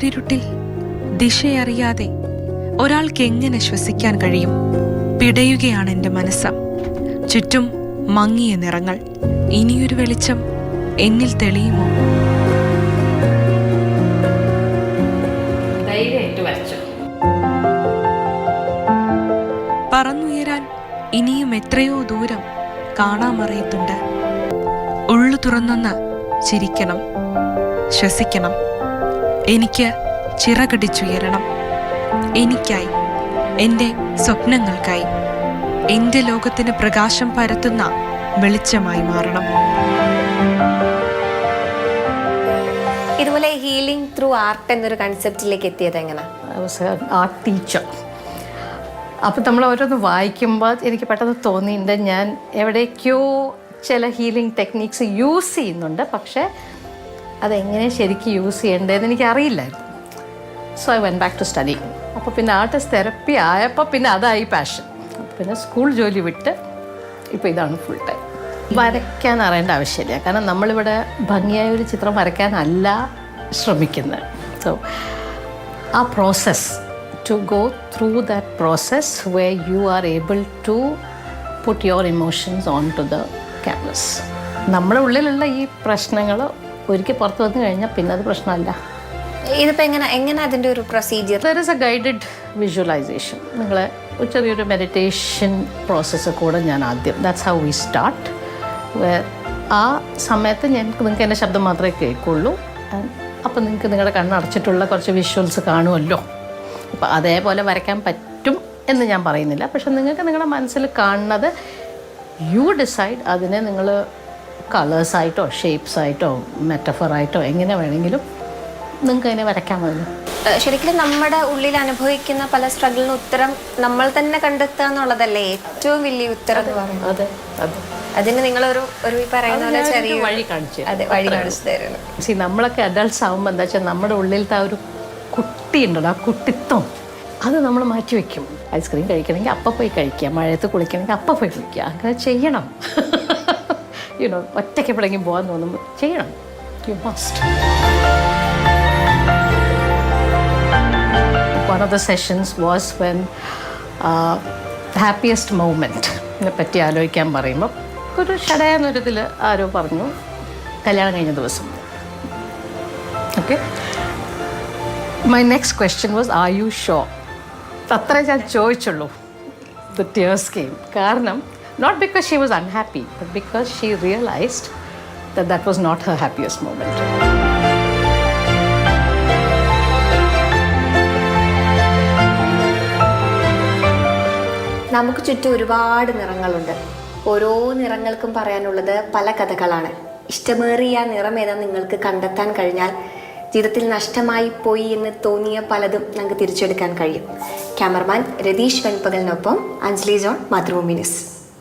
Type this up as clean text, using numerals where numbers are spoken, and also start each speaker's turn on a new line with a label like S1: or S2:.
S1: കൂരിരുട്ടിൽ ദിശയറിയാതെ ഒരാൾക്ക് എങ്ങനെ ശ്വസിക്കാൻ കഴിയും? പിടയുകയാണ് എൻ്റെ മനസ്സ്. ചുറ്റും മങ്ങിയ നിറങ്ങൾ. ഇനിയൊരു വെളിച്ചം എന്നിൽ തെളിയുമോ? പറന്നുയരാൻ ഇനിയും എത്രയോ ദൂരം കാണാമറിയത്തുണ്ട്. ഉള്ളു തുറന്നൊന്ന് ചിരിക്കണം, ശ്വസിക്കണം. എനിക്ക് ചിറകടിച്ചുയരണം. എനിക്കായി, എൻ്റെ സ്വപ്നങ്ങൾക്കായി, എൻ്റെ ലോകത്തിന് പ്രകാശം പരത്തുന്ന വെളിച്ചമായി മാറണം.
S2: ഇതുപോലെ ഹീലിംഗ് ത്രൂ ആർട്ട് എന്നൊരു കൺസെപ്റ്റിലേക്ക് എത്തിയത് എങ്ങനെ?
S3: Art teacher. അപ്പോൾ നമ്മൾ ഓരോന്ന് വായിക്കുമ്പോൾ എനിക്ക് പെട്ടെന്ന് തോന്നിയിട്ടുണ്ട് ഞാൻ എവിടേക്കോ ചില ഹീലിംഗ് ടെക്നീക്സ് യൂസ് ചെയ്യുന്നുണ്ട്, പക്ഷേ അതെങ്ങനെ ശരിക്കും യൂസ് ചെയ്യേണ്ടതെന്ന് എനിക്ക് അറിയില്ലായിരുന്നു. So I went back to study. അപ്പോൾ പിന്നെ ആർട്ടിസ്റ്റ് തെറപ്പി ആയപ്പോൾ പിന്നെ അതായി പാഷൻ. പിന്നെ സ്കൂൾ ജോലി വിട്ട് ഇപ്പോൾ ഇതാണ് ഫുൾ ടൈം. വരയ്ക്കാൻ അറിയേണ്ട ആവശ്യമില്ല, കാരണം നമ്മളിവിടെ ഭംഗിയായ ഒരു ചിത്രം വരയ്ക്കാനല്ല ശ്രമിക്കുന്നത്. സോ ആ process, to go through that process where you are able to put your emotions onto the canvas. നമ്മുടെ ഉള്ളിലുള്ള ഈ പ്രശ്നങ്ങൾ ഒരിക്കൽ പുറത്ത് വന്നു കഴിഞ്ഞാൽ പിന്നെ അത് പ്രശ്നമല്ല.
S2: ഇതിപ്പോൾ എങ്ങനെ അതിൻ്റെ ഒരു procedure?
S3: There is A guided visualisation. നിങ്ങളെ ചെറിയൊരു മെഡിറ്റേഷൻ പ്രോസസ്സ് കൂടെ ഞാൻ ആദ്യം, ദാറ്റ്സ് ഹൗ വി സ്റ്റാർട്ട്. ആ സമയത്ത് നിങ്ങൾക്ക് എൻ്റെ ശബ്ദം മാത്രമേ കേൾക്കുള്ളൂ. അപ്പം നിങ്ങൾക്ക് നിങ്ങളുടെ കണ്ണടച്ചിട്ടുള്ള കുറച്ച് വിഷ്വൽസ് കാണുമല്ലോ. അപ്പോൾ അതേപോലെ വരയ്ക്കാൻ പറ്റും എന്ന് ഞാൻ പറയുന്നില്ല, പക്ഷെ നിങ്ങൾക്ക് നിങ്ങളുടെ മനസ്സിൽ കാണുന്നത് യു ഡിസൈഡ്. അതിനെ നിങ്ങൾ കളേഴ്സായിട്ടോ ഷേപ്സായിട്ടോ മെറ്റഫറായിട്ടോ എങ്ങനെ വേണമെങ്കിലും നിങ്ങൾക്ക് അതിനെ വരയ്ക്കാൻ മതി.
S2: ശരിക്കും നമ്മുടെ ഉള്ളിൽ അനുഭവിക്കുന്ന പല സ്ട്രഗിളിന് ഉത്തരം നമ്മൾ തന്നെ കണ്ടെത്തുക എന്നുള്ളതല്ലേ ഏറ്റവും വലിയ ഉത്തരം എന്ന് പറയുന്നത്.
S3: അതെ അതെ,
S2: അതിന് നിങ്ങളൊരു പറയുന്ന പോലെ ചെറിയ
S3: വഴി കാണിച്ചു.
S2: അതെ, വഴി കാണിച്ചു തരുന്നു.
S3: നമ്മളൊക്കെ അഡൾട്ട്സ് ആകുമ്പോൾ എന്താ വെച്ചാൽ നമ്മുടെ ഉള്ളിലത്തെ ആ ഒരു കുട്ടി ഉണ്ടല്ലോ, ആ കുട്ടിത്വം അത് നമ്മൾ മാറ്റി വയ്ക്കും. ഐസ്ക്രീം കഴിക്കണമെങ്കിൽ അപ്പം പോയി കഴിക്കുക, മഴയത്ത് കുളിക്കണമെങ്കിൽ അപ്പം പോയി കുളിക്കുക. അങ്ങനെ ചെയ്യണം. യുനോ, ഒറ്റയ്ക്ക് എപ്പോഴെങ്കിലും പോകാൻ തോന്നുമ്പോൾ ചെയ്യണം. You must. One of the sessions was when happiest മൊമെൻറ്റിനെ പറ്റി ആലോചിക്കാൻ പറയുമ്പോൾ ഒരു ഷടയെന്നൊരിതിൽ ആരോ പറഞ്ഞു കല്യാണം കഴിഞ്ഞ ദിവസം. Okay, my next question was, are you sure? അത്രേ ഞാൻ ചോദിച്ചുള്ളൂ. The tears came. കാരണം not because she was unhappy, but because she realized that that was not her happiest moment.
S2: നമുക്ക് ചുറ്റും ഒരുപാട് നിറങ്ങളുണ്ട്. ഓരോ നിറങ്ങൾക്കും പറയാനുള്ളത് പല കഥകളാണ്. ഇഷ്ടമേറിയ നിറം ഏതാണെന്ന് നിങ്ങൾക്ക് കണ്ടെത്താൻ കഴിഞ്ഞാൽ ജീവിതത്തിൽ നഷ്ടമായി പോയി എന്ന് തോന്നിയ പലതും നമുക്ക് തിരിച്ചെടുക്കാൻ കഴിയും. ക്യാമറമാൻ രതീഷ് വെൺപകലിനൊപ്പം അഞ്ജലി ജോൺ, മാതൃഭൂമി ന്യൂസ്.